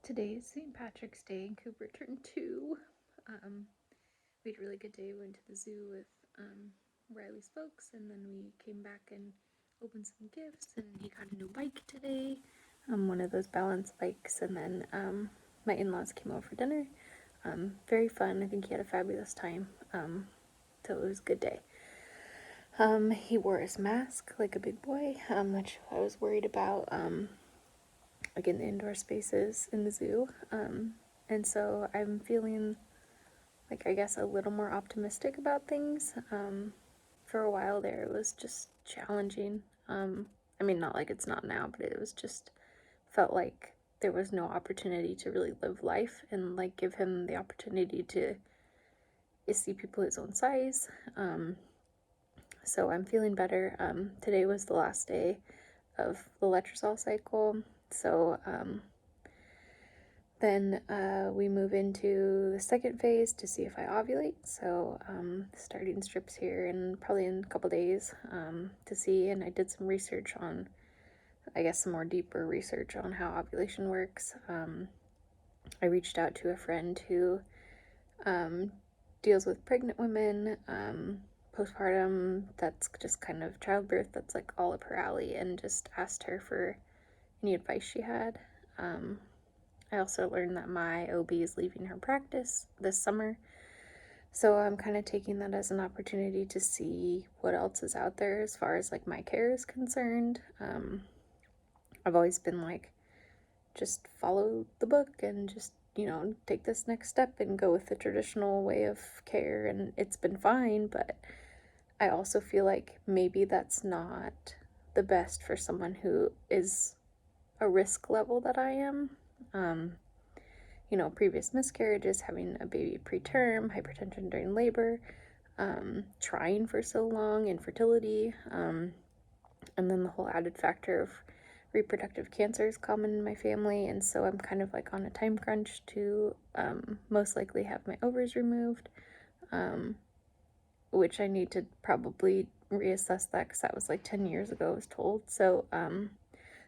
Today is St. Patrick's Day and Cooper turned 2. We had a really good day. We went to the zoo with Riley's folks, and then we came back and opened some gifts, and he got a new bike today, one of those balance bikes, and then my in-laws came over for dinner. Very fun. I think he had a fabulous time, so it was a good day. He wore his mask like a big boy, which I was worried about, like in the indoor spaces in the zoo. And so I'm feeling like, I guess, a little more optimistic about things. For a while there, it was just challenging. I mean, not like it's not now, but it was just felt like there was no opportunity to really live life and like give him the opportunity to see people his own size. So I'm feeling better. Today was the last day of the letrozole cycle. So then we move into the second phase to see if I ovulate. So starting strips here in probably in a couple days to see. And I did some research on, I guess, some more deeper research on how ovulation works. I reached out to a friend who deals with pregnant women, postpartum, that's just kind of childbirth, that's like all up her alley, and just asked her for any advice she had. I also learned that my OB is leaving her practice this summer, so I'm kind of taking that as an opportunity to see what else is out there as far as like my care is concerned. I've always been like, just follow the book and just, take this next step and go with the traditional way of care, and it's been fine, but I also feel like maybe that's not the best for someone who is a risk level that I am. Previous miscarriages, having a baby preterm, hypertension during labor, trying for so long, infertility, and then the whole added factor of reproductive cancer is common in my family, and so I'm kind of like on a time crunch to most likely have my ovaries removed, which I need to probably reassess that because that was like 10 years ago I was told. So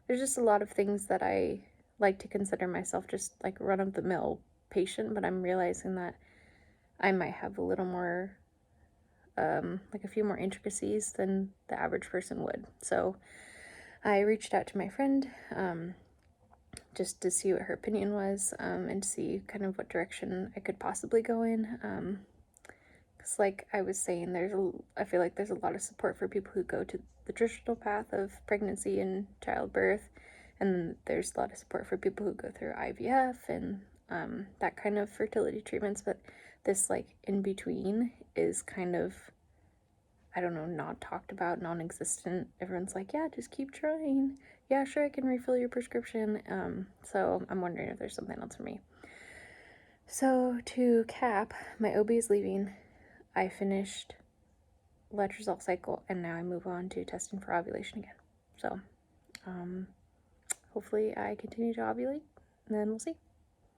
there's just a lot of things that I like to consider myself just like run-of-the-mill patient, but I'm realizing that I might have a little more, like a few more intricacies than the average person would. So I reached out to my friend just to see what her opinion was, and to see kind of what direction I could possibly go in. Because like I was saying, I feel like there's a lot of support for people who go to the traditional path of pregnancy and childbirth, and there's a lot of support for people who go through IVF and that kind of fertility treatments, but this like in between is kind of, I don't know, not talked about, non-existent. Everyone's like, yeah, just keep trying. Yeah, sure, I can refill your prescription. So I'm wondering if there's something else for me. So to cap, my OB is leaving. I finished letrozole cycle, and now I move on to testing for ovulation again. So hopefully I continue to ovulate, and then we'll see.